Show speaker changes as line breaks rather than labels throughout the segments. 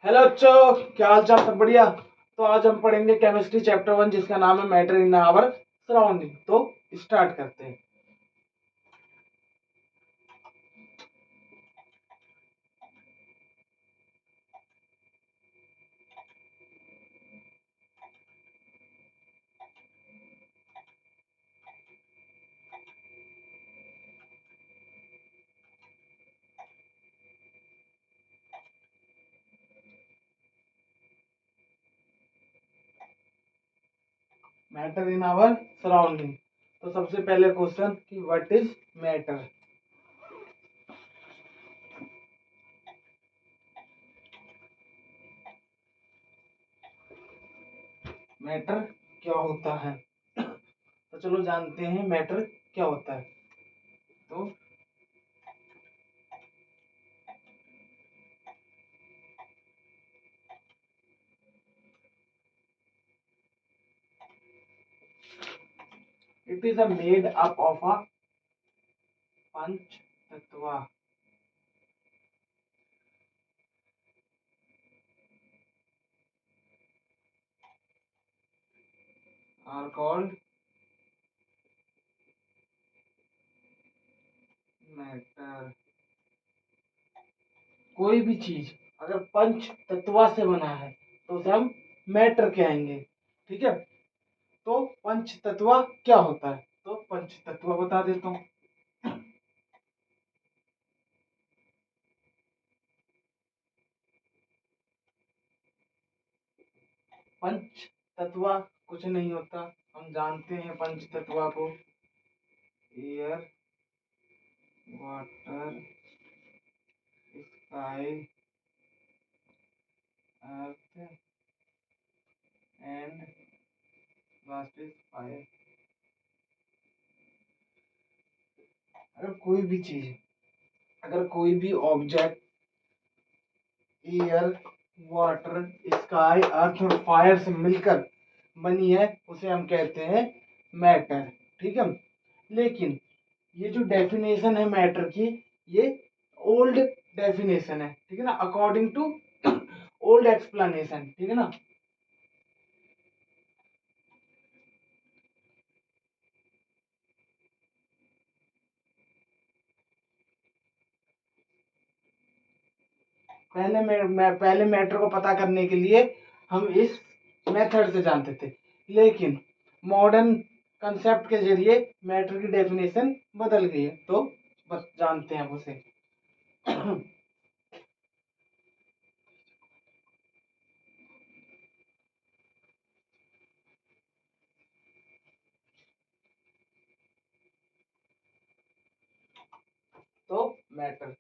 Hello बच्चों, क्या हाल चाल? सब बढ़िया। तो आज हम पढ़ेंगे केमिस्ट्री चैप्टर 1 जिसका नाम है मैटर इन आवर सराउंडिंग। तो स्टार्ट करते हैं। Matter in our surrounding. तो सबसे पहले क्वेश्चन कि व्हाट इज मैटर। मैटर क्या होता है? तो चलो जानते हैं मैटर क्या होता है। तो it is a made up of a पंच तत्व आर कॉल्ड मैटर। कोई भी चीज अगर पंच तत्व से बना है तो उसे हम मैटर कहेंगे। ठीक है। तो पंच तत्व क्या होता है? तो पंच तत्व बता देता हूँ। पंच तत्व कुछ नहीं होता, हम जानते हैं पंच तत्व को। Air, water, sky, earth and last is fire. अगर कोई भी चीज, अगर कोई भी ऑब्जेक्ट एयर, वाटर, स्काई, अर्थ और फायर से मिलकर बनी है उसे हम कहते हैं मैटर। ठीक है। लेकिन ये जो डेफिनेशन है मैटर की, ये ओल्ड डेफिनेशन है। ठीक है ना, अकॉर्डिंग टू ओल्ड एक्सप्लेनेशन। ठीक है ना। पहले मैटर को पता करने के लिए हम इस मेथड से जानते थे, लेकिन मॉडर्न कंसेप्ट के जरिए मैटर की डेफिनेशन बदल गई है। तो बस जानते हैं उसे। तो मैटर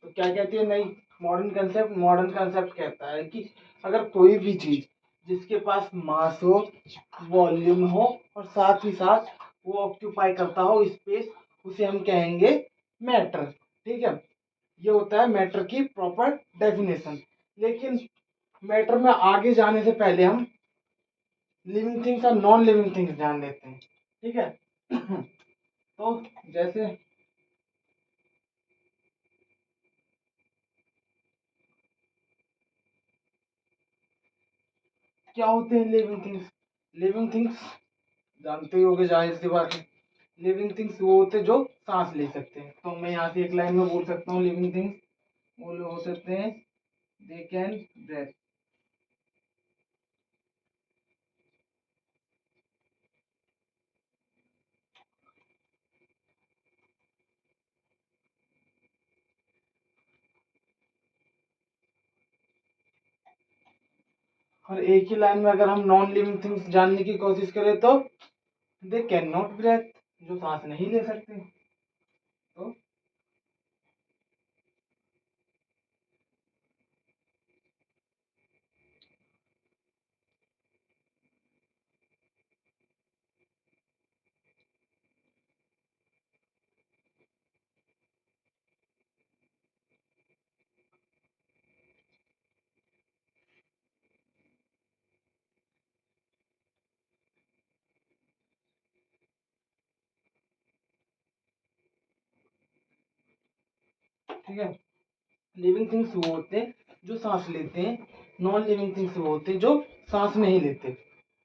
तो क्या कहती है नई मॉडर्न कंसेप्ट कहता है कि अगर कोई भी चीज जिसके पास मास हो, वॉल्यूम हो और साथ ही साथ वो ऑक्यूपाई करता हो स्पेस, उसे हम कहेंगे मैटर। ठीक है। ये होता है मैटर की प्रॉपर डेफिनेशन। लेकिन मैटर में आगे जाने से पहले हम लिविंग थिंग्स और नॉन लिविंग थिंग्स जान लेते हैं। ठीक है। तो जैसे क्या होते हैं लिविंग थिंग्स? लिविंग थिंग्स जानते ही होगे, जाहिर सी बात है। लिविंग थिंग्स वो होते हैं जो सांस ले सकते हैं। तो मैं यहाँ से एक लाइन में बोल सकता हूँ लिविंग थिंग्स वो लोग हो सकते हैं, दे कैन ब्रेथ। और एक ही लाइन में अगर हम नॉन लिविंग थिंग्स जानने की कोशिश करें तो दे कैन नॉट ब्रेथ। जो सांस नहीं ले सकते। तो ठीक है, लिविंग थिंग्स वो होते हैं जो सांस लेते हैं, नॉन लिविंग थिंग्स वो होते हैं जो सांस नहीं लेते।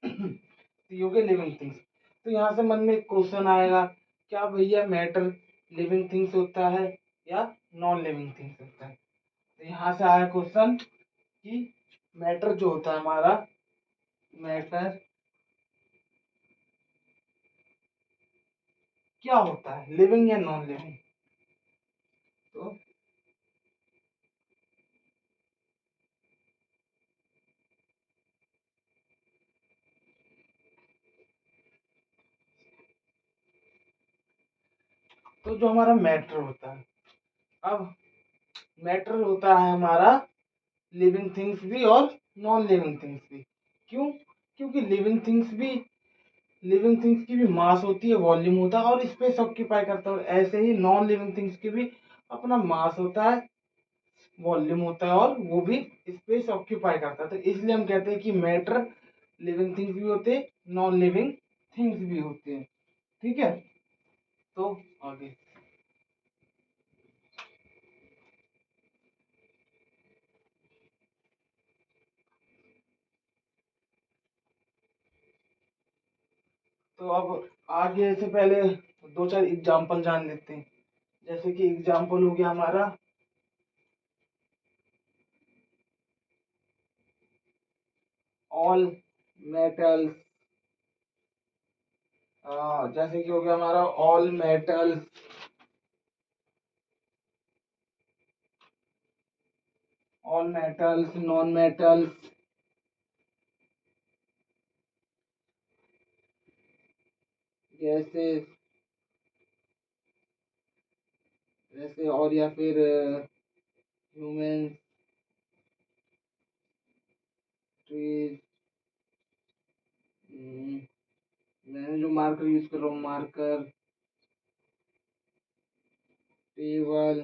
तो ये हो गए लिविंग थिंग्स। तो यहाँ से मन में एक क्वेश्चन आएगा, क्या भैया मैटर लिविंग थिंग्स होता है या नॉन लिविंग थिंग्स होता है? तो यहाँ से आया क्वेश्चन कि मैटर जो होता है हमारा, मैटर क्या होता है, लिविंग या नॉन लिविंग? तो जो हमारा मैटर होता है, अब मैटर होता है हमारा लिविंग थिंग्स भी और नॉन लिविंग थिंग्स भी। क्यों? क्योंकि लिविंग थिंग्स की भी मास होती है, वॉल्यूम होता है और स्पेस ऑक्यूपाई करता है। ऐसे ही नॉन लिविंग थिंग्स की भी अपना मास होता है, वॉल्यूम होता है और वो भी स्पेस ऑक्यूपाई करता है। तो इसलिए हम कहते हैं कि मैटर लिविंग थिंग्स भी होते हैं, नॉन लिविंग थिंग्स भी होते हैं। ठीक है, तो आगे। तो अब आगे से पहले दो चार एग्जांपल जान लेते हैं। जैसे कि एग्जांपल हो गया हमारा ऑल मेटल्स, जैसे कि हो गया हमारा all metals, all metals, non metals, जैसे जैसे और या फिर ह्यूमन, ट्रीज, मैंने जो मार्कर यूज कर रहा हूँ, मार्कर, टेबल,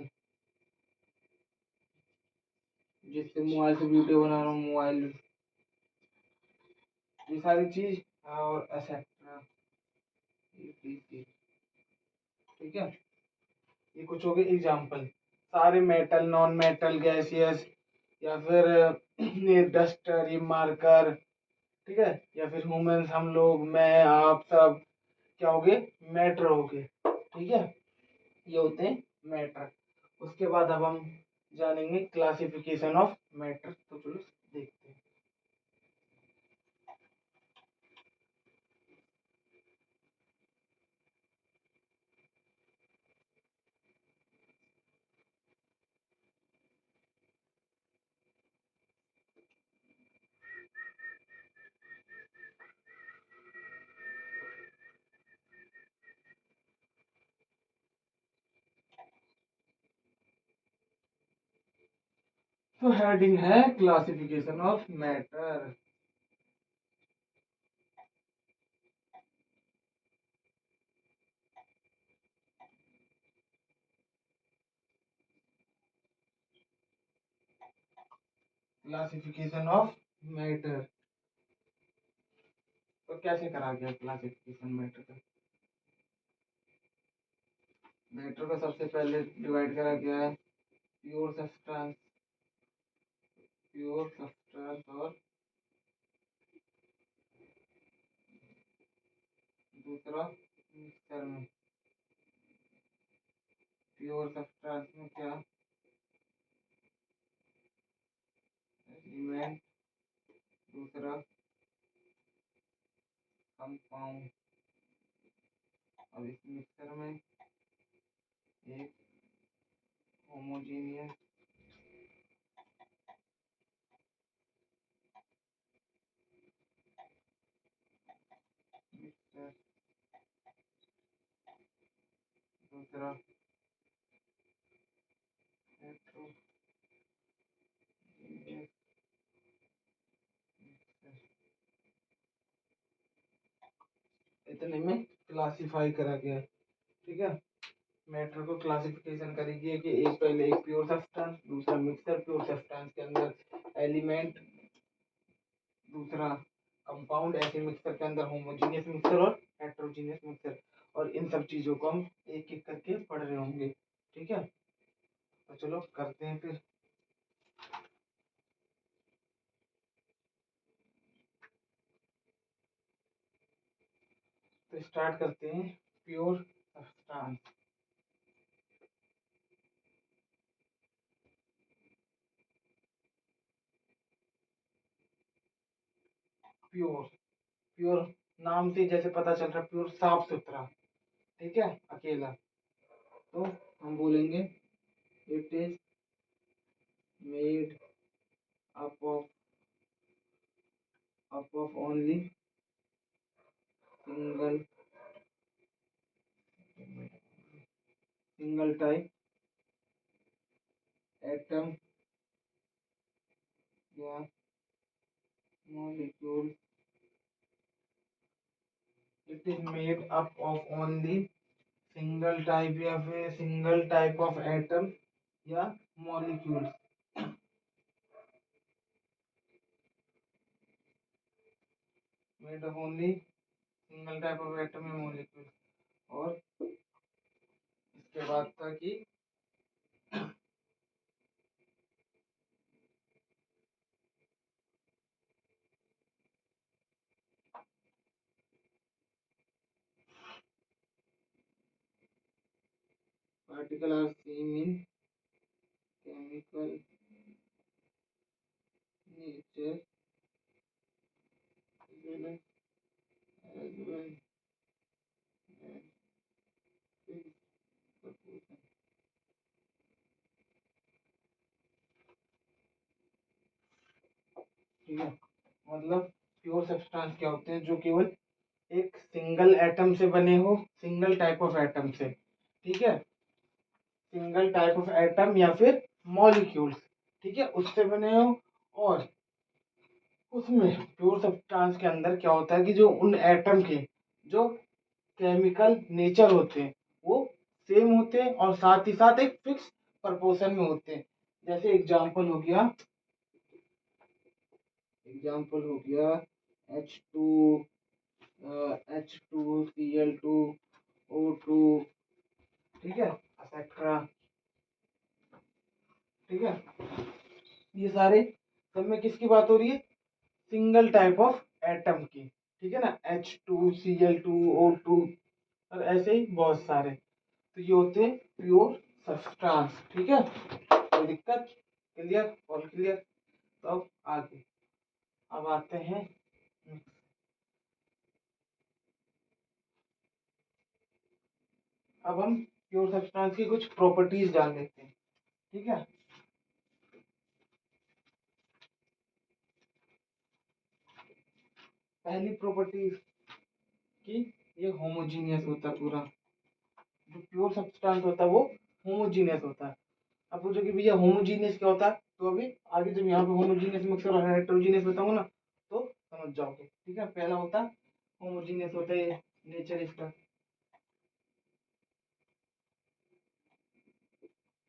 जिससे मोबाइल से वीडियो बना रहा हूँ, मोबाइल, ये सारी चीज और एक्सेट्रा। ठीक है, ये कुछ हो गए एग्जाम्पल। सारे मेटल, नॉन मेटल, गैसियस, या फिर ये डस्टर, ये मार्कर, ठीक है, या फिर ह्यूमंस, हम लोग, मैं, आप सब क्या हो गए, मैटर हो गए। ठीक है, ये होते हैं मैटर। उसके बाद अब हम जानेंगे क्लासिफिकेशन ऑफ मैटर। तो चलो देखते हैं। तो हेडिंग है classification of matter. Classification of matter, तो कैसे करा गया क्लासिफिकेशन मैटर का? मैटर को सबसे पहले डिवाइड करा गया है प्योर सब्सटेंस, प्योर सब्सटेंस, और दूसरा मिक्सचर में। प्योर सब्सटेंस में क्या, एलिमेंट, दूसरा कंपाउंड, और इस मिक्सचर में एक होमोजेनियस मिक्सचर। दूसरा हेट्रोजीनियस मिक्सचर, इतने में क्लासिफाई करा गया। ठीक है, मैटर को क्लासिफिकेशन करेगी कि एक पहले एक प्योर सब्सटेंस, दूसरा मिक्सचर, प्योर सब्सटेंस के अंदर एलिमेंट, दूसरा कंपाउंड, ऐसे मिक्सचर के अंदर होमोजीनियस मिक्सचर और हेट्रोजीनियस मिक्सचर। और इन सब चीजों को हम एक एक करके पढ़ रहे होंगे। ठीक है, तो चलो करते हैं फिर। तो स्टार्ट करते हैं। प्योर सब्सटेंस, प्योर, प्योर नाम से जैसे पता चल रहा है, प्योर साफ सुथरा। ठीक है, अकेला। तो हम बोलेंगे it is made up of only single type atom या molecule. It is made up of only single type या फिर सिंगल टाइप ऑफ एटम या molecule. Made of only single type of atom या मॉलिक्यूल। और इसके बाद था कि particle are same in chemical nature as well as proportion। ठीक है, मतलब प्योर सब्सटेंस क्या होते हैं, जो केवल एक सिंगल एटम से बने हो, सिंगल टाइप ऑफ एटम से। ठीक है, सिंगल टाइप ऑफ एटम या फिर मॉलिक्यूल्स, ठीक है, उससे बने हो। और उसमें प्योर सब्सटेंस के अंदर क्या होता है कि जो उन एटम के जो केमिकल नेचर होते हैं वो सेम होते हैं, और साथ ही साथ एक फिक्स प्रपोर्शन में होते हैं। जैसे एग्जाम्पल हो गया H2, H2Cl2O2। ठीक है, एक्सेट्रा। ठीक है, ये सारे सब में किसकी बात हो रही है, सिंगल टाइप ऑफ एटम की। ठीक है ना, H2Cl2O2 और ऐसे ही बहुत सारे। तो ये होते हैं प्योर सब्सटेंस। ठीक है, कोई दिक्कत, क्लियर, ऑल क्लियर। तो अब आगे, अब आते हैं, अब हम प्योर सब्सटेंस की कुछ प्रॉपर्टीज जान लेते हैं। ठीक है, पहली प्रॉपर्टी की, ये होमोजीनियस होता है पूरा। जो प्योर सब्सटेंस होता है वो होमोजीनियस होता है। अब पूछो कि भैया होमोजीनियस क्या होता है, तो अभी आगे जब यहाँ पे होमोजीनियस मिक्सर और हेटेरोजीनियस बताऊंगा ना, तो समझ जाओगे। ठीक है, पहला होता है होमोजीनियस, होता है नेचर इसका।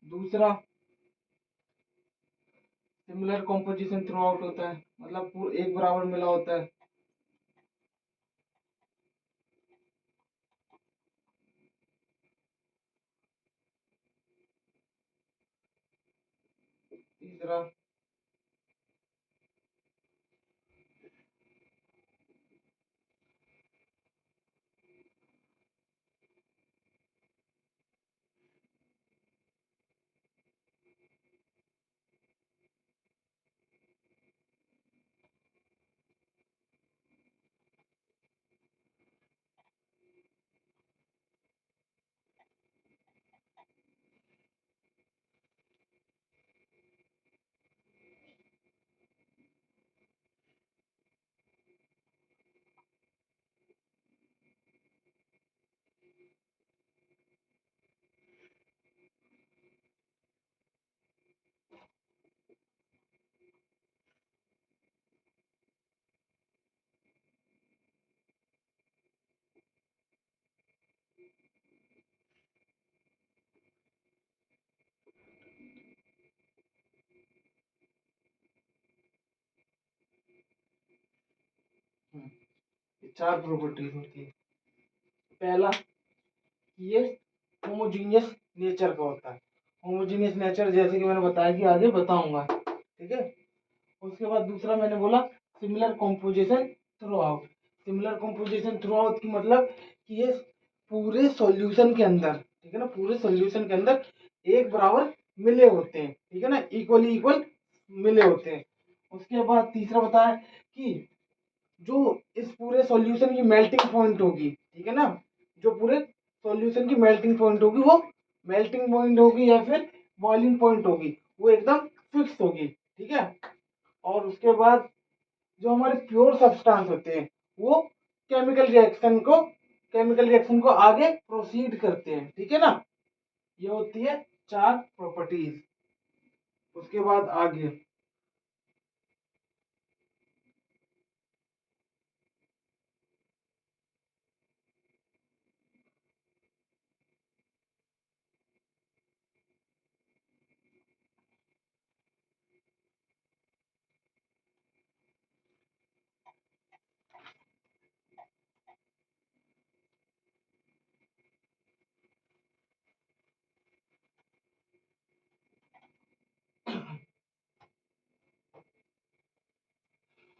दूसरा, सिमिलर कॉम्पोजिशन थ्रू आउट होता है, मतलब पूरा एक बराबर मिला होता है। तीसरा, 4 प्रॉपर्टीज होती है। पहला, ये होमोजीनियस नेचर का होता है। होमोजीनियस नेचर जैसे कि मैंने बताया कि आगे बताऊंगा, ठीक है। उसके बाद दूसरा मैंने बोला similar composition through out. Similar composition through out की मतलब कि ये पूरे सॉल्यूशन के अंदर, ठीक है ना, पूरे सॉल्यूशन के अंदर एक बराबर मिले होते हैं, ठीक है ना, इक्वली इक्वल मिले होते हैं। उसके बाद तीसरा बताया कि जो इस पूरे सॉल्यूशन की मेल्टिंग पॉइंट होगी, ठीक है ना, जो पूरे सॉल्यूशन की मेल्टिंग पॉइंट होगी, वो मेल्टिंग पॉइंट होगी या फिर बॉइलिंग पॉइंट होगी, वो एकदम फिक्स होगी, ठीक है। और उसके बाद जो हमारे प्योर सब्सटेंस होते हैं वो केमिकल रिएक्शन को आगे प्रोसीड करते हैं, ठीक है ना। ये होती है 4 प्रॉपर्टीज। उसके बाद आगे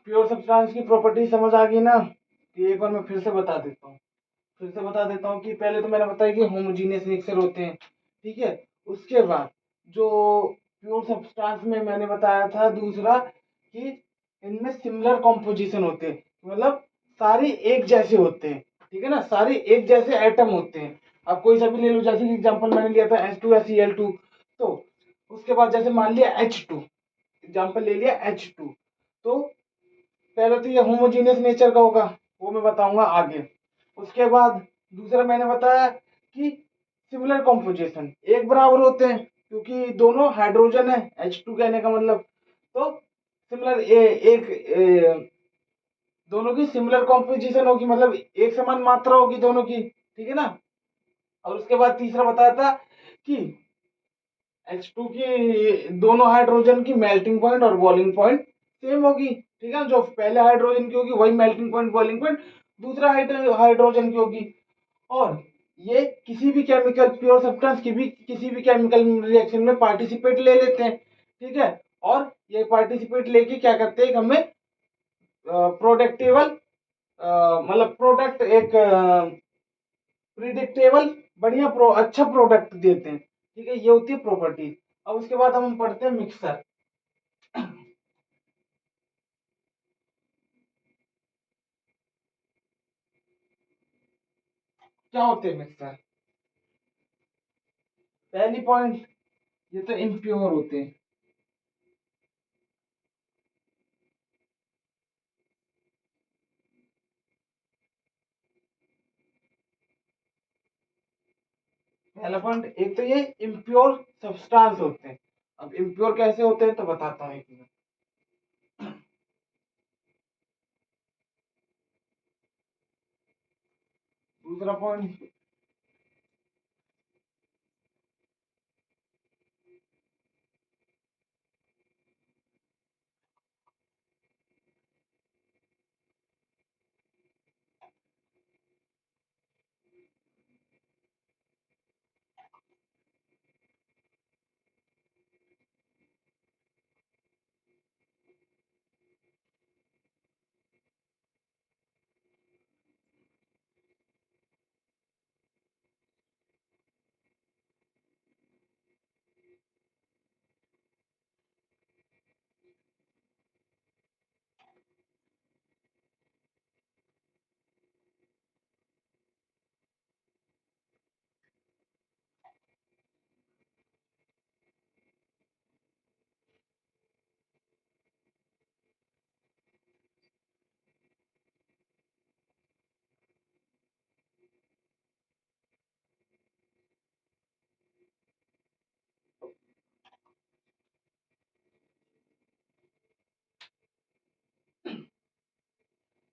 प्योर सब्सटेंस की प्रॉपर्टी समझ आ गई ना, कि एक बार मैं फिर से बता देता हूँ। कि पहले तो मैंने बताया कि होमोजीनियस मिक्सर होते हैं, ठीक है। उसके बाद जो प्योर सब्सटेंस में मैंने बताया था दूसरा, कि इनमें सिमिलर कॉम्पोजिशन होते हैं, मतलब सारे एक जैसे होते हैं, ठीक है ना, सारे एक जैसे एटम होते हैं। अब कोई सा भी ले लो, जैसे एग्जांपल मैंने लिया था H2SeL2, तो उसके बाद जैसे मान लिया H2, एग्जांपल ले लिया H2, तो पहले तो ये होमोजीनियस नेचर का होगा, वो मैं बताऊंगा आगे। उसके बाद दूसरा मैंने बताया कि सिमिलर कॉम्पोजिशन, एक बराबर होते हैं क्योंकि दोनों हाइड्रोजन है, H2 कहने का मतलब। तो सिमिलर दोनों की सिमिलर कॉम्पोजिशन होगी, मतलब एक समान मात्रा होगी दोनों की, ठीक है ना। और उसके बाद तीसरा बताया था कि H2 की दोनों हाइड्रोजन की मेल्टिंग पॉइंट और बॉइलिंग पॉइंट सेम होगी, ठीक है। जो पहले हाइड्रोजन की होगी वही मेल्टिंग पॉइंट बॉइलिंग पॉइंट दूसरा हाइड्रोजन की होगी। और ये किसी भी केमिकल प्योर सब्सटेंस की भी किसी भी केमिकल रिएक्शन में पार्टिसिपेट ले लेते हैं, ठीक है। और ये पार्टिसिपेट लेके क्या करते हैं, हमें प्रोडक्टेबल मतलब प्रोडक्ट एक प्रिडिक्टेबल बढ़िया अच्छा प्रोडक्ट देते हैं, ठीक है। ये होती है प्रॉपर्टी। अब उसके बाद हम पढ़ते हैं मिक्सर। क्या होते हैं मिक्सर? पहली पॉइंट, ये तो इम्प्योर होते हैं। पहला पॉइंट, एक तो ये इम्प्योर सब्सटेंस होते हैं। अब इम्प्योर कैसे होते हैं तो बताता हूँ एक मिनट। दूसरा पॉइंट,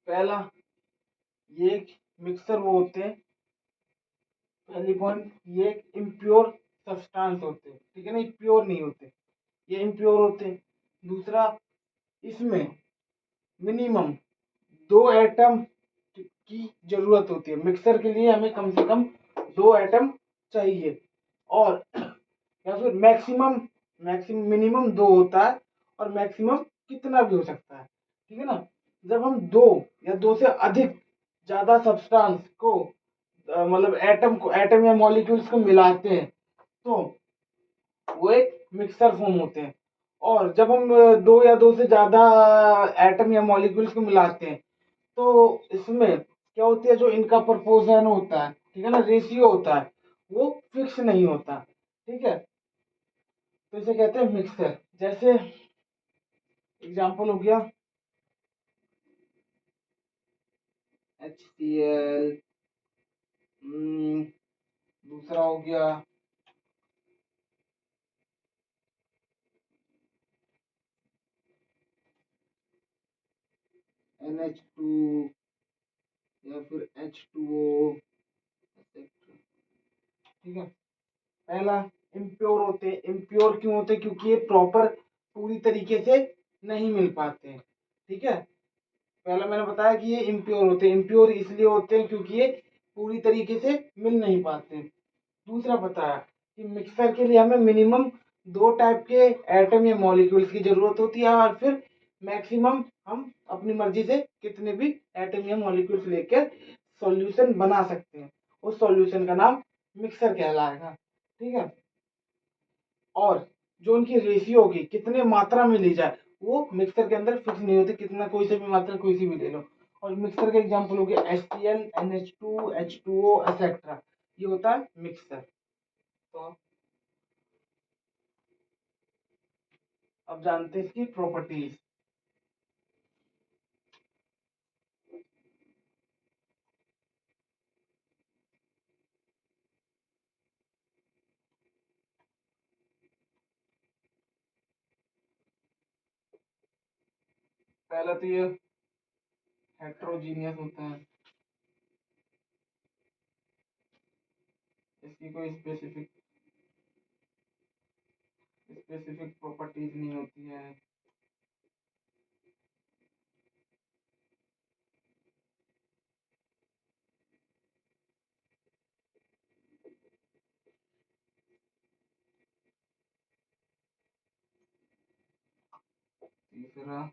पहला, ये मिक्सर वो होते हैं। पहली पॉइंट, ये इम्प्योर सब्सटेंस होते हैं, ठीक है ना, प्योर नहीं होते, ये इम्प्योर होते हैं। दूसरा, इसमें मिनिमम 2 एटम की जरूरत होती है। मिक्सर के लिए हमें कम से कम 2 एटम चाहिए, और या फिर मैक्सिमम मैक्सिमम मिनिमम 2 होता है, और मैक्सिमम कितना भी हो सकता है, ठीक है ना। जब हम 2 या 2 से अधिक ज्यादा सब्सटेंस को मतलब एटम या मॉलिक्यूल्स को मिलाते हैं तो वो एक मिक्सर फॉर्म होते हैं। और जब हम 2 या 2 से ज्यादा एटम या मॉलिक्यूल्स को मिलाते हैं तो इसमें क्या होती है, जो इनका प्रोपोर्शन होता है, ठीक है ना, रेशियो होता है, वो फिक्स नहीं होता, ठीक है। तो इसे कहते हैं मिक्सर। जैसे एग्जांपल हो गया HCl, दूसरा हो गया NH2 या फिर H2O, ठीक है। पहला, इम्प्योर होते हैं। इम्प्योर क्यों होते हैं? क्योंकि ये प्रॉपर पूरी तरीके से नहीं मिल पाते हैं, ठीक है। पहला मैंने बताया कि ये इम्प्योर होते हैं। इम्प्योर इसलिए होते हैं क्योंकि ये पूरी तरीके से मिल नहीं पाते। दूसरा बताया कि मिक्सर के लिए हमें मिनिमम 2 टाइप के एटम या मॉलिक्यूल्स की जरूरत होती है, और फिर मैक्सिमम हम अपनी मर्जी से कितने भी एटम या मॉलिक्यूल्स लेकर सॉल्यूशन बना सकते हैं। उस सॉल्यूशन का नाम मिक्सर कहलाएगा, ठीक है। और जो उनकी रेशियो होगी, कितने मात्रा में ली जाए, वो मिक्सर के अंदर फिक्स नहीं होती। कितना, कोई से भी मात्रा कोई सी भी ले लो। और मिक्सर के एग्जांपल हो गया HCl, NH2, H2O एक्सेट्रा। ये होता है मिक्सर। तो अब जानते हैं इसकी प्रॉपर्टीज। पहला तो ये हेट्रोजीनियस होता है, इसकी कोई स्पेसिफिक स्पेसिफिक प्रॉपर्टीज नहीं होती है। तीसरा,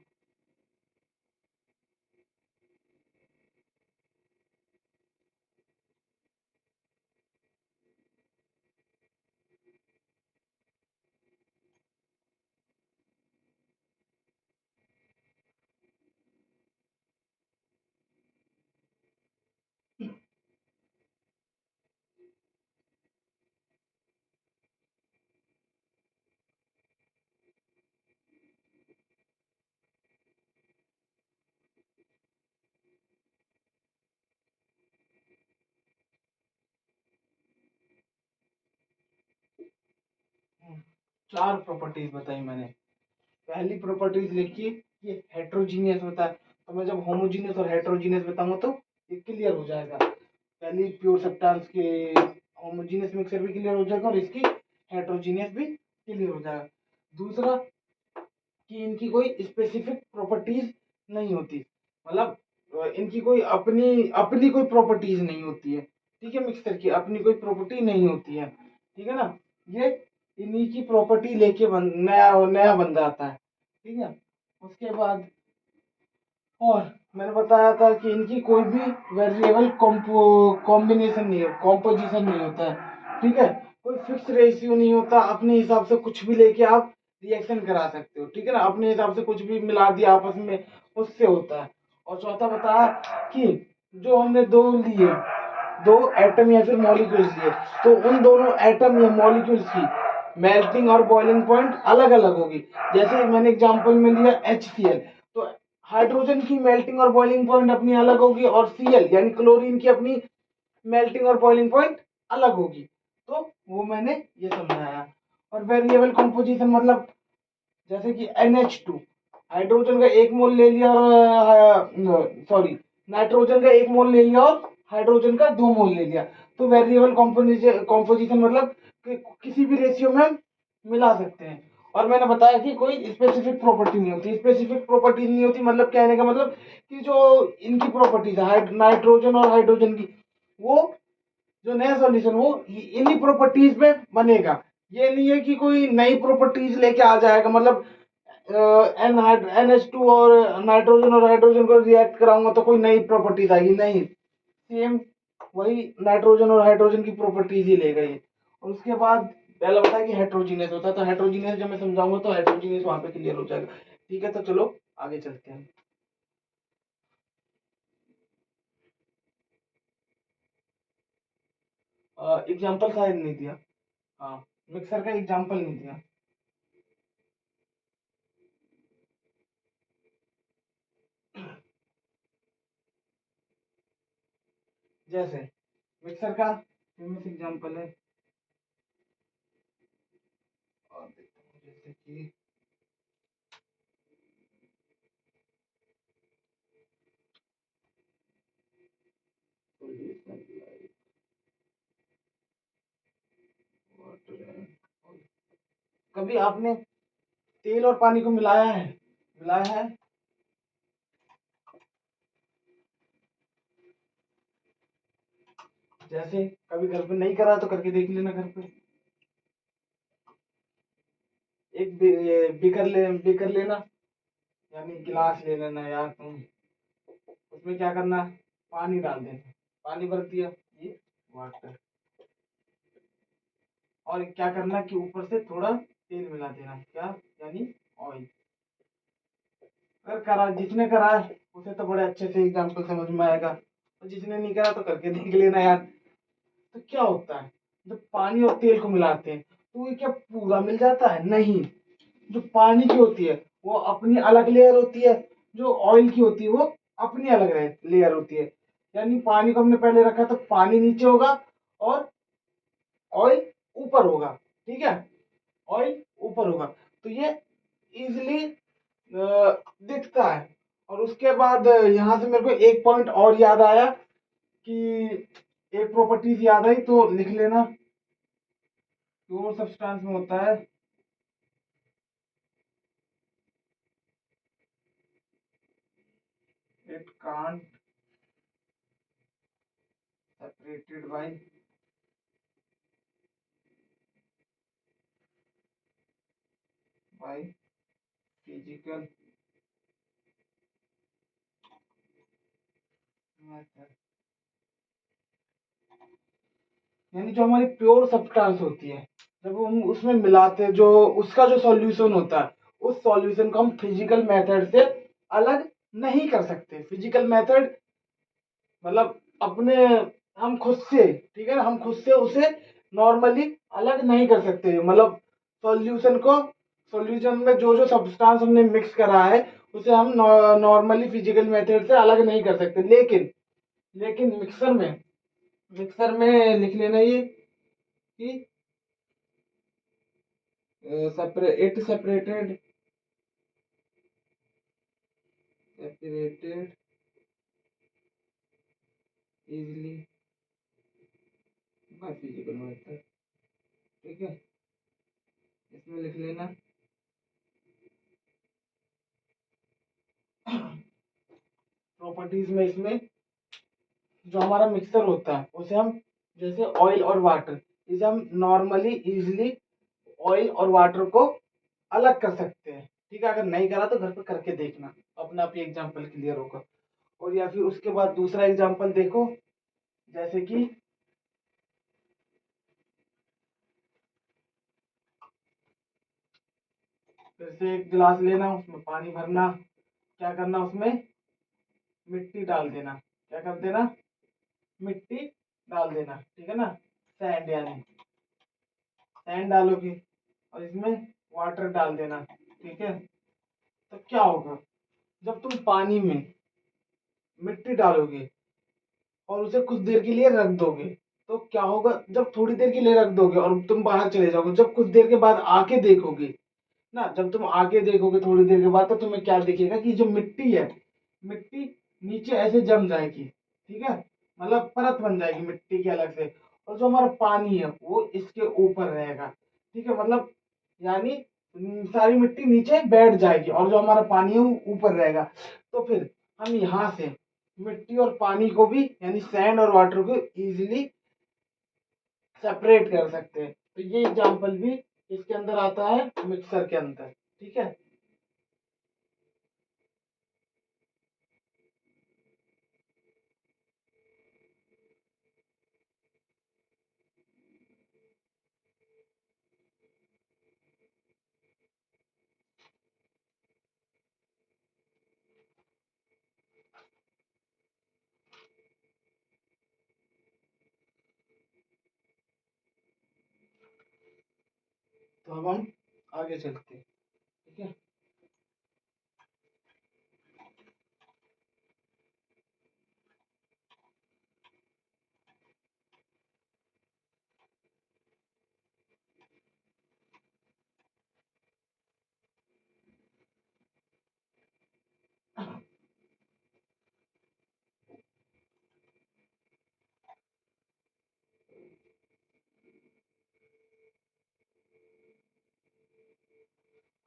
4 प्रॉपर्टीज बताई मैंने। पहली प्रॉपर्टीज लिखी, ये हेट्रोजीनियस होता है। तो मैं जब होमोजीनियस और हेट्रोजीनियस बताऊंगा तो ये क्लियर हो जाएगा। पहली, प्योर सब्सटेंस के होमोजीनियस मिक्सर भी क्लियर हो जाएगा, और इसकी हेट्रोजीनियस भी क्लियर हो जाएगा। दूसरा, कि इनकी कोई स्पेसिफिक प्रॉपर्टीज नहीं होती, मतलब इनकी कोई अपनी अपनी कोई प्रॉपर्टीज नहीं होती है, ठीक है। मिक्सर की अपनी कोई प्रॉपर्टी नहीं होती है, ठीक है ना। ये इन्हीं की प्रॉपर्टी लेके नया नया बन जाता है, ठीक है। उसके बाद, और मैंने बताया था कि इनकी कोई भी वेरिएबल कॉम्बिनेशन नहीं है, कॉम्पोजिशन नहीं होता है, ठीक है। कोई फिक्स रेशियो नहीं होता। अपने हिसाब से कुछ भी लेके आप रिएक्शन करा सकते हो, ठीक है ना। अपने हिसाब से कुछ भी मिला दिया आपस में, उससे होता है। और चौथा बताया कि जो हमने दो एटम या फिर मॉलिक्यूल्स लिए, तो उन दोनों एटम या मॉलिक्यूल्स की मेल्टिंग और बॉइलिंग पॉइंट अलग अलग होगी। जैसे मैंने एग्जांपल में लिया HCl, तो हाइड्रोजन की मेल्टिंग और बॉइलिंग पॉइंट अपनी अलग होगी, और Cl यानी क्लोरीन की अपनी मेल्टिंग और बॉइलिंग पॉइंट अलग होगी। तो वो मैंने ये समझाया। और वेरिएबल कंपोजिशन मतलब, जैसे कि NH2, हाइड्रोजन का 1 मोल ले लिया, और सॉरी, नाइट्रोजन का 1 मोल ले लिया और हाइड्रोजन का 2 मोल ले लिया। तो वेरिएबल कंपोजिशन मतलब कि किसी भी रेशियो में हम मिला सकते हैं। और मैंने बताया कि कोई स्पेसिफिक प्रॉपर्टी नहीं होती। स्पेसिफिक प्रॉपर्टी नहीं होती मतलब कहने का मतलब कि जो इनकी प्रॉपर्टीज है नाइट्रोजन और हाइड्रोजन की, वो जो नया सॉल्यूशन वो इन्हीं प्रॉपर्टीज पे बनेगा। ये नहीं है कि कोई नई प्रॉपर्टीज लेके आ जाएगा, मतलब NH2 और नाइट्रोजन और हाइड्रोजन को रिएक्ट कराऊंगा तो कोई नई प्रॉपर्टीज आएगी, नहीं। सेम वही नाइट्रोजन और हाइड्रोजन की प्रॉपर्टीज ही लेगा ये। और उसके बाद पहला बताया कि हेट्रोजीनियस होता है, तो हेट्रोजीनियस जब मैं समझाऊंगा तो हेट्रोजीनियस वहां पे क्लियर हो जाएगा। ठीक है, तो चलो आगे चलते हैं। एग्जाम्पल शायद नहीं दिया। हाँ, मिक्सर का एग्जाम्पल नहीं दिया। जैसे मिक्सर का फेमस एग्जाम्पल है, और देखते हैं जैसे कि कभी आपने तेल और पानी को मिलाया है? मिलाया है? जैसे कभी घर पे नहीं करा तो करके देख लेना घर पे। एक बेकर लेना, यानी गिलास ले लेना यार तुम। उसमें क्या करना, पानी डाल देना, पानी भर दिया, ये वाटर। और क्या करना कि ऊपर से थोड़ा तेल मिला देना, क्या यानी ऑयल। अगर करा, जिसने करा है उसे तो बड़े अच्छे से एग्जाम्पल समझ में आएगा, और जिसने नहीं करा तो करके देख लेना यार। तो क्या होता है, जब पानी और तेल को मिलाते हैं तो ये क्या पूरा मिल जाता है? नहीं। जो पानी की होती है वो अपनी अलग लेयर होती है, जो ऑयल की होती है वो अपनी अलग लेयर होती है। यानी पानी को हमने पहले रखा तो पानी नीचे होगा और ऑयल ऊपर होगा। ठीक है, ऑयल ऊपर होगा, तो ये इजिली दिखता है। और उसके बाद यहाँ से मेरे को एक पॉइंट और याद आया कि एक प्रॉपर्टीज याद आई तो लिख लेना। प्योर सब्सटेंस में होता है it can't separated by physical method. यानी जो हमारी प्योर सब्सटेंस होती है, जब हम उसमें मिलाते हैं, जो उसका जो सॉल्यूशन होता है, उस सॉल्यूशन को हम फिजिकल मेथड से अलग नहीं कर सकते। फिजिकल मेथड मतलब अपने, हम खुद से, ठीक है ना, हम खुद से उसे नॉर्मली अलग नहीं कर सकते। मतलब सॉल्यूशन को, सॉल्यूशन में जो जो सब्सटेंस हमने मिक्स करा है उसे हम नॉर्मली फिजिकल मेथड से अलग नहीं कर सकते। लेकिन लेकिन मिक्सर में लिख लेना ये कि separated separated easily by physical method. ठीक है, इसमें लिख लेना प्रॉपर्टीज में, इसमें जो हमारा मिक्सर होता है उसे हम, जैसे ऑयल और वाटर, इसे हम नॉर्मली इजिली ऑयल और वाटर को अलग कर सकते हैं। ठीक है, अगर नहीं करा तो घर पर करके देखना, अपना आप एग्जाम्पल क्लियर होगा। और या फिर उसके बाद दूसरा एग्जाम्पल देखो, जैसे कि फिर से एक गिलास लेना, उसमें पानी भरना, क्या करना, उसमें मिट्टी डाल देना। क्या कर देना, मिट्टी डाल देना, ठीक है ना, सैंड यानी सैंड डालोगे, और इसमें वाटर डाल देना। ठीक है, तो क्या होगा, जब तुम पानी में मिट्टी डालोगे और उसे कुछ देर के लिए रख दोगे, तो क्या होगा, जब थोड़ी देर के लिए रख दोगे और तुम बाहर चले जाओगे, जब कुछ देर के बाद आके देखोगे ना, जब तुम आके देखोगे थोड़ी देर के बाद, तो तुम्हें क्या दिखेगा कि जो मिट्टी है, मिट्टी नीचे ऐसे जम जाएगी। ठीक है, मतलब परत बन जाएगी मिट्टी की अलग से, और जो हमारा पानी है वो इसके ऊपर रहेगा। ठीक है, मतलब यानी सारी मिट्टी नीचे बैठ जाएगी और जो हमारा पानी है वो ऊपर रहेगा। तो फिर हम यहाँ से मिट्टी और पानी को भी यानी सैंड और वाटर को इजीली सेपरेट कर सकते हैं। तो ये एग्जांपल भी इसके अंदर आता है, मिक्सर के अंदर। ठीक है। तो अब हम आगे चलते हैं। ठीक है।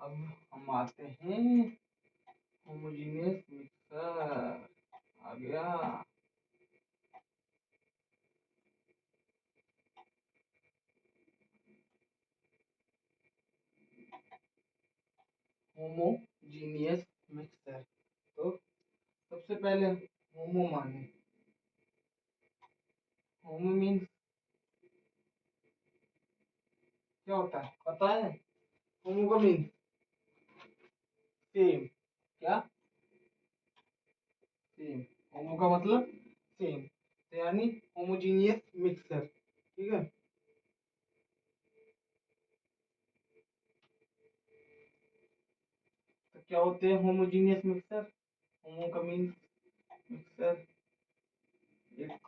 अब हम आते हैं होमोजेनियस मिक्सर। आ गया। Homogeneous mixture. तो सबसे पहले होमो माने, होमो मीन्स क्या होता है पता है? होमो का मीन्स सेम। क्या? सेम। होमो का मतलब सेम, तो यानी होमोजीनियस मिक्सचर। ठीक है। तो क्या होते हैं होमोजीनियस मिक्सचर? होमो का मीन्स मिक्सचर। एक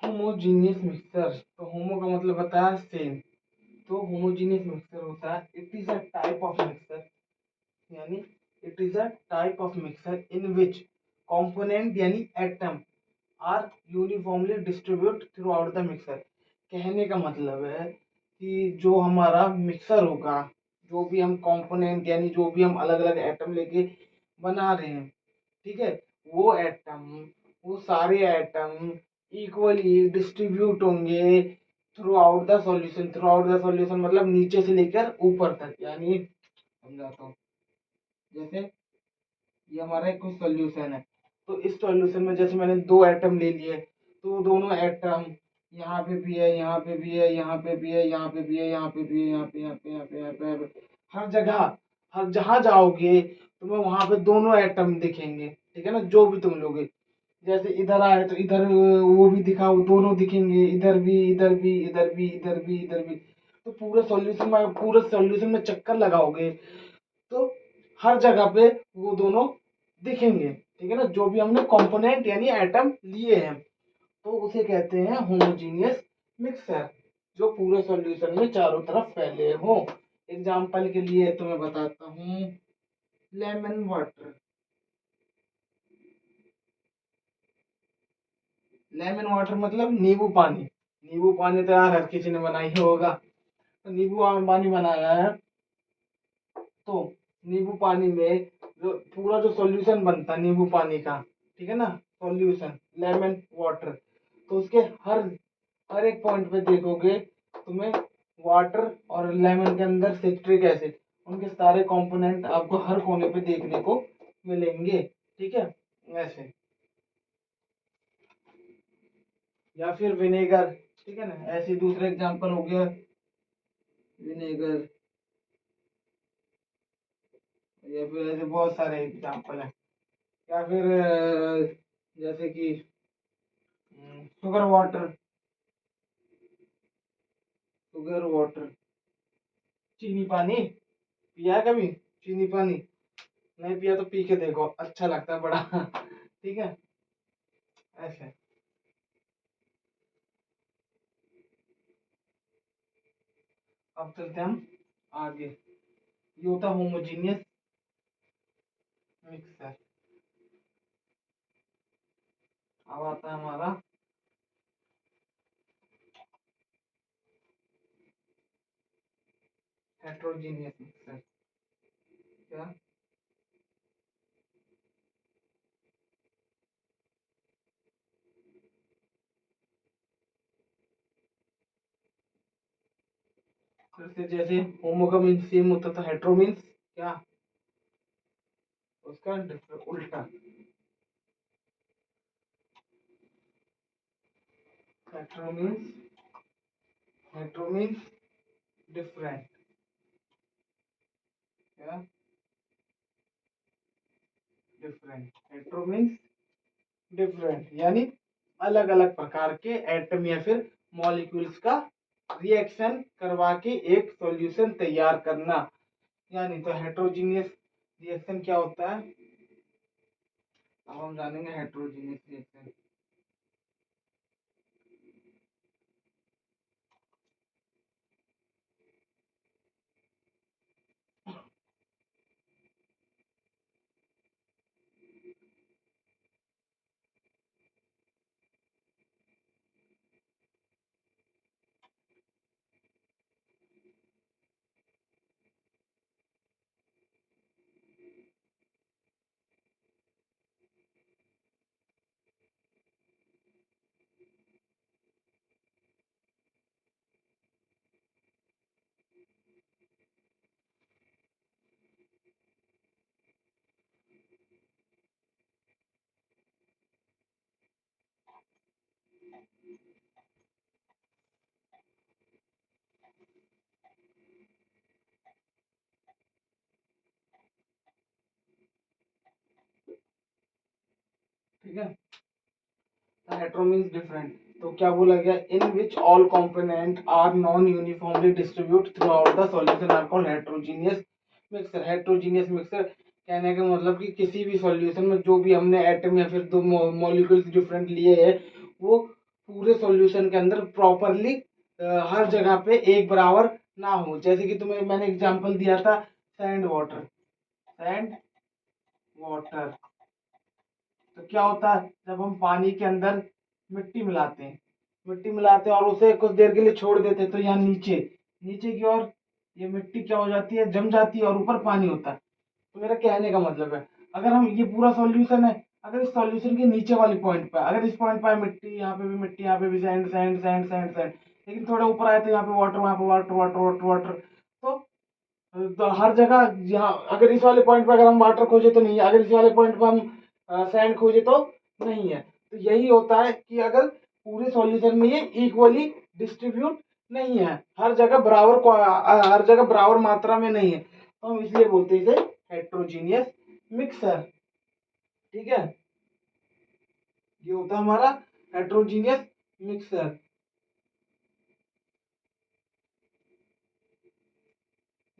होमोजीनियस मिक्सचर, तो होमो का मतलब बताया सेम। तो होमोजीनियस मिक्सचर होता है, it is a type of mixture, यानी it is a type of mixture in which component यानी atom are uniformly distribute throughout the mixer. कहने का मतलब है कि जो हमारा मिक्सर होगा, जो भी हम कंपोनेंट यानी जो भी हम अलग अलग एटम लेके बना रहे हैं, ठीक है, वो एटम, वो सारे एटम इक्वली डिस्ट्रीब्यूट होंगे through out the solution. Through out the solution मतलब नीचे से लेकर ऊपर तक, यानी समझाता हूँ। जैसे ये हमारा एक कोई सॉल्यूशन है, तो इस सॉल्यूशन में जैसे मैंने दो एटम ले लिए, तो दोनों एटम यहाँ पे भी है, यहाँ पे भी है, यहाँ पे भी है, यहाँ पे भी है, यहाँ पे भी है, यहाँ पे, यहाँ पे, यहाँ पे, यहाँ पे, यहाँ पे, हर जगह, हर जहाँ जाओगे तुम्हें वहां पे दोनों एटम दिखेंगे। ठीक है ना, जो भी तुम लोगे, जैसे इधर आए तो इधर वो भी दिखाओ, दोनों दिखेंगे, इधर भी, इधर भी, इधर भी, इधर भी, इधर भी। तो पूरे सॉल्यूशन में चक्कर लगाओगे तो हर जगह पे वो दोनों दिखेंगे। ठीक है ना, जो भी हमने कंपोनेंट यानी एटम लिए हैं, तो उसे कहते हैं होमोजीनियस मिक्सर, जो पूरे सॉल्यूशन में चारों तरफ फैले हो। एग्जाम्पल के लिए तुम्हें बताता हूँ, लेमन वाटर। लेमन वाटर मतलब नींबू पानी। नींबू पानी तो यार हर किसी ने बनाई होगा। तो नींबू पानी बनाया है, तो नींबू पानी में जो पूरा जो सॉल्यूशन बनता है नींबू पानी का, ठीक है ना, सॉल्यूशन लेमन वाटर, तो उसके हर हर एक पॉइंट पे देखोगे तुम्हें वाटर और लेमन के अंदर सिट्रिक एसिड, उनके सारे कंपोनेंट आपको हर कोने पे देखने को मिलेंगे। ठीक है, ऐसे। या फिर विनेगर, ठीक है ना, ऐसे दूसरा एग्जांपल हो गया विनेगर। या फिर ऐसे बहुत सारे एग्जांपल है। या फिर जैसे कि शुगर वाटर, शुगर वाटर, चीनी पानी। पिया है कभी चीनी पानी? नहीं पिया तो पी के देखो, अच्छा लगता है बड़ा ठीक है, ऐसे। अब चलते हैं हम आगे। ये होता है होमोजीनियस मिक्सर। अब आता है हमारा हेट्रोजीनियस मिक्सर। क्या? फिर से जैसे होमो का मीन्स सेम होता था, हेट्रो मीन्स क्या, उसका उल्टा। Hetero means, hetero means different. क्या? डिफरेंट। हेट्रो मीन्स डिफरेंट, यानी अलग अलग प्रकार के एटम या फिर मॉलिक्यूल्स का रिएक्शन करवा के एक सॉल्यूशन तैयार करना। यानी तो हेट्रोजीनियस रिएक्शन क्या होता है, अब हम जानेंगे हेट्रोजीनियस रिएक्शन। ठीक है, हेट्रो मीन्स डिफरेंट। तो क्या बोला गया, in which all component are non uniformly distribute throughout the solution are called heterogeneous mixer. Heterogeneous mixer कहने का मतलब कि किसी भी सॉल्यूशन में जो भी हमने एटम या फिर दो मॉलिक्यूल्स डिफरेंट लिए हैं, वो पूरे सॉल्यूशन के अंदर प्रॉपरली हर जगह पे एक बराबर ना हो। जैसे कि तुम्हें मैंने एग्जांपल दिया था सैंड वाटर, सैंड वाटर। तो क्या होता है, जब हम पानी के अंदर मिट्टी मिलाते हैं, मिट्टी मिलाते हैं और उसे कुछ देर के लिए छोड़ देते हैं, तो यहाँ नीचे, नीचे की ओर ये मिट्टी क्या हो जाती है, जम जाती है और ऊपर पानी होता है। तो मेरा कहने का मतलब है, अगर हम ये पूरा सॉल्यूशन है, अगर इस सॉल्यूशन के नीचे वाली पॉइंट पे, अगर इस पॉइंट पे है मिट्टी, यहाँ पे भी मिट्टी, यहाँ पे भी sand sand sand sand sand, लेकिन थोड़ा ऊपर आए तो यहाँ पे वाटर, वहां पे वाटर वाटर वाटर वाटर। तो हर जगह यहाँ, अगर इस वाले पॉइंट पे अगर हम वाटर खोजे तो नहीं है, अगर इस वाले पॉइंट पे हम सैंड खोजे तो नहीं है। तो यही होता है कि अगर पूरे सॉल्यूशन में ये इक्वली डिस्ट्रीब्यूट नहीं है, हर जगह बराबर हर जगह बराबर मात्रा में नहीं है, तो हम इसलिए बोलते हैं इसे हेट्रोजीनियस मिक्सर। ठीक है, ये होता है हमारा हेट्रोजीनियस मिक्सर।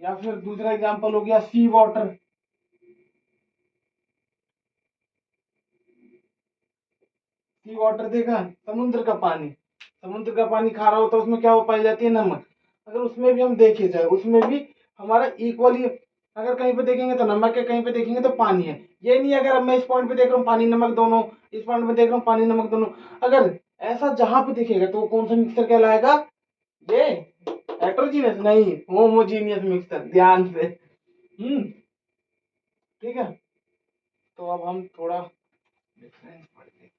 या फिर दूसरा एग्जांपल हो गया सी वाटर। सी वाटर देखा, समुद्र का पानी। समुद्र का पानी खारा होता है, उसमें क्या हो पाई जाती है, नमक। अगर उसमें भी हम देखे जाए, उसमें भी हमारा इक्वली, अगर कहीं पे देखेंगे तो नमक है, कहीं पे देखेंगे तो पानी है। ये नहीं अगर मैं इस पॉइंट पे देख रहा हूँ पानी नमक दोनों, इस पॉइंट पे देख रहा हूँ पानी नमक दोनों, अगर ऐसा जहां पे दिखेगा तो वो कौन सा मिक्सर कहलाएगा, ये हेट्रोजीनियस नहीं, होमोजीनियस मिक्सर, ध्यान से। ठीक है, तो अब हम थोड़ा डिफरेंस पढ़ लेते हैं।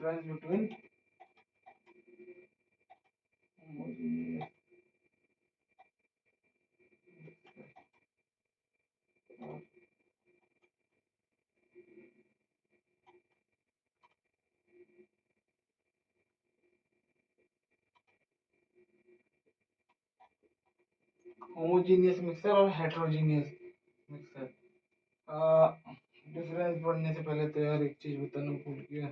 difference between homogeneous or homogeneous mixer और हेट्रोजीनियस मिक्सर। डिफरेंस पढ़ने से पहले तो यार एक चीज बताना भूल गया।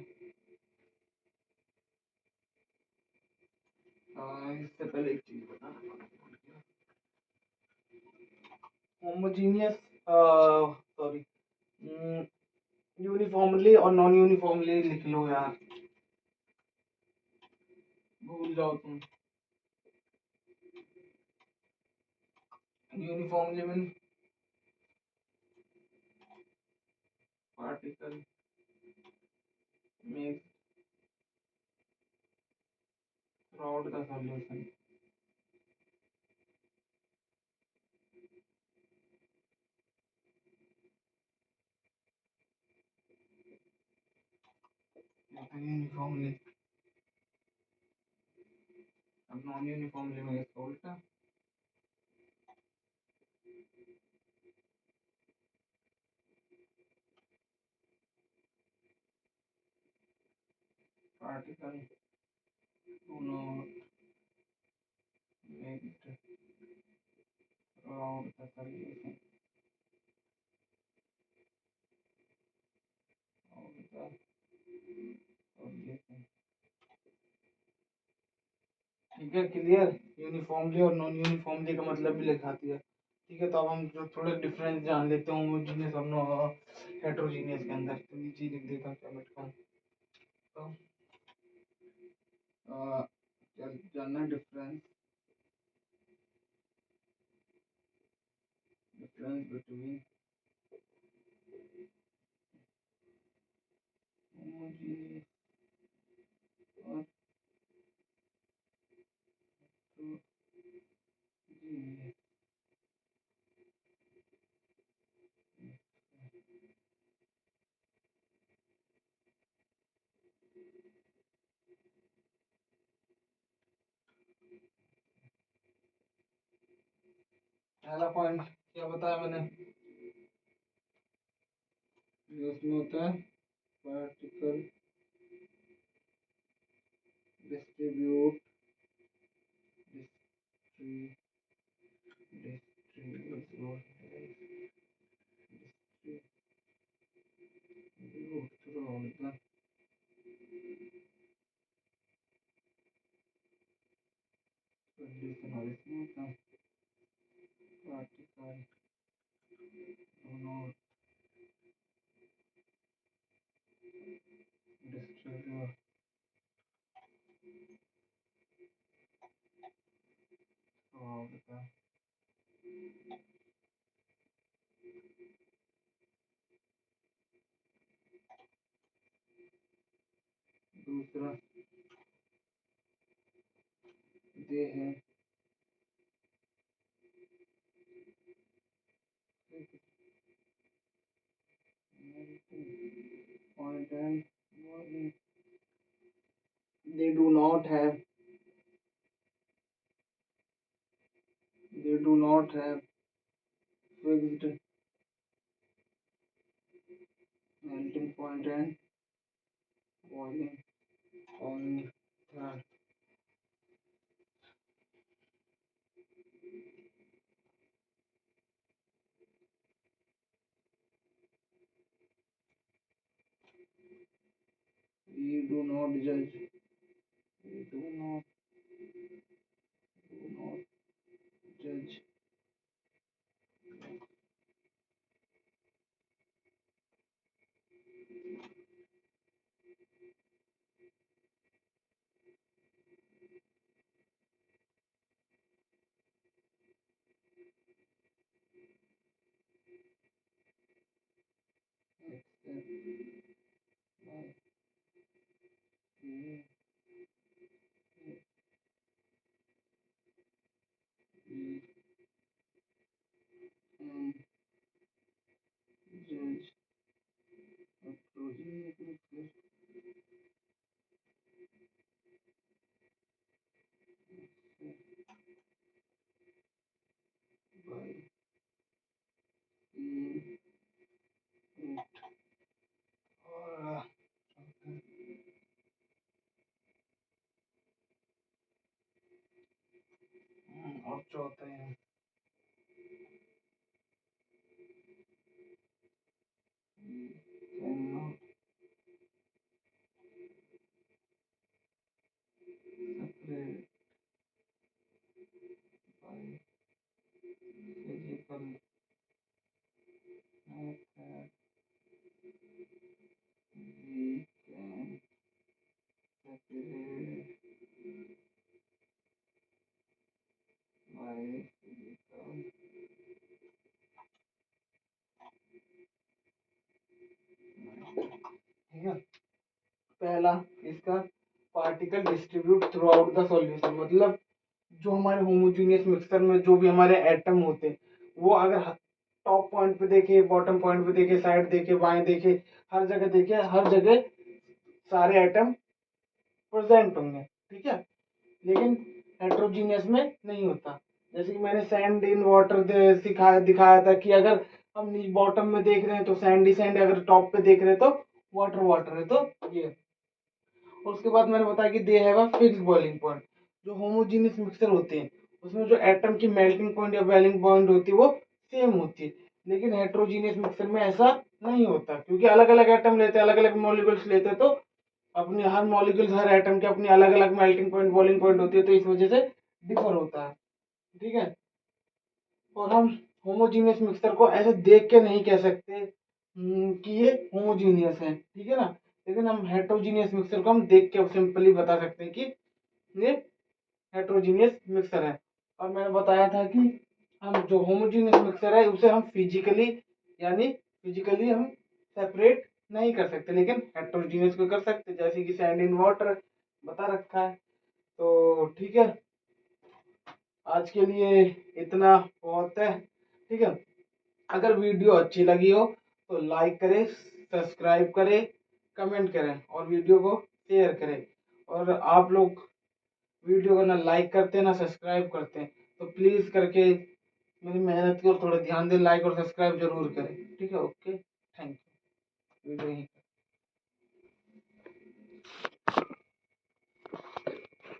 इससे पहले एक चीज बताना भूल गया। होमोजीनियस सॉरी, यूनिफॉर्मली और नॉन यूनिफॉर्मली लिख लो यार, भूल जाओ तुम। Uniformly mean particle make throughout the solution. Uniformly, अब नॉन यूनिफॉर्मली में इसका उल्टा। Particle do not make it throughout the solution of the solution। ठीक है, क्लियर। यूनिफॉर्मली और नॉन यूनिफॉर्मली का मतलब भी लिखाती है। ठीक है, तो अब हम जो थोड़े डिफरेंस जान लेते हैं होमोजीनियस और हेट्रोजीनियस के अंदर। तो नीचे लिख देता हूँ क्या मिटका। तो जानना डिफरेंस डिफरेंस बिटवीन होमोजीनियस और हेट्रोजीनियस। पहला पॉइंट क्या बताया मैंने, उसमें होता है particle distribute distribute throughout the solution। और इसमें होता है particle do not distribute throughout the। दूसरा दे है point and volume। they do not have they do not have fixed melting point and boiling point। third, we do not judge we do not judge except by being we can judge approaching और चौथा है ठीक है। पहला इसका particle distribute throughout the solution, मतलब जो हमारे होमोजीनियस मिक्सचर में जो भी हमारे एटम होते हैं वो अगर टॉप पॉइंट पे देखे, बॉटम पॉइंट पे देखे, साइड देखे, बाएं देखे, हर जगह देखे, हर जगह सारे एटम प्रेजेंट होंगे। ठीक है, लेकिन हेट्रोजीनियस में नहीं होता। जैसे कि मैंने सैंड इन वाटर दिखाया था कि अगर हम बॉटम में देख रहे हैं तो सैंड ही सैंड, अगर टॉप पे देख रहे हैं तो वाटर वाटर है। तो ये, और उसके बाद मैंने बताया कि they have a fixed boiling point. जो होमोजीनियस मिक्सचर होते हैं उसमें जो एटम की मेल्टिंग पॉइंट या बॉइलिंग पॉइंट होती है वो सेम होती है, लेकिन हेट्रोजीनियस मिक्सचर में ऐसा नहीं होता, क्योंकि अलग अलग एटम लेते हैं, अलग अलग मॉलिक्यूल्स लेते हैं, तो अपने हर मॉलिक्यूल्स, हर एटम के अपनी अलग अलग मेल्टिंग पॉइंट, बॉइलिंग पॉइंट होती है, तो इस वजह से डिफर होता है। ठीक है, और हम होमोजीनियस मिक्सचर को ऐसे देख के नहीं कह सकते कि ये होमोजीनियस है। ठीक है ना, लेकिन हम हेट्रोजीनियस मिक्सचर को हम देख के सिंपली बता सकते हैं कि ये हेट्रोजीनियस मिक्सचर है। और मैंने बताया था कि हम जो होमोजीनियस मिक्सचर है उसे हम फिजिकली हम सेपरेट नहीं कर सकते, लेकिन हेट्रोजीनियस को कर सकते, जैसे कि सैंड इन वाटर बता रखा है। तो ठीक है, आज के लिए इतना बहुत है। ठीक है, अगर वीडियो अच्छी लगी हो तो लाइक करें, सब्सक्राइब करें, कमेंट करें और वीडियो को शेयर करें। और आप लोग वीडियो को ना लाइक करते ना सब्सक्राइब करते, तो प्लीज़ करके मेरी मेहनत की ओर थोड़ा ध्यान दें, लाइक और सब्सक्राइब जरूर करें। ठीक है, ओके, थैंक यू। वीडियो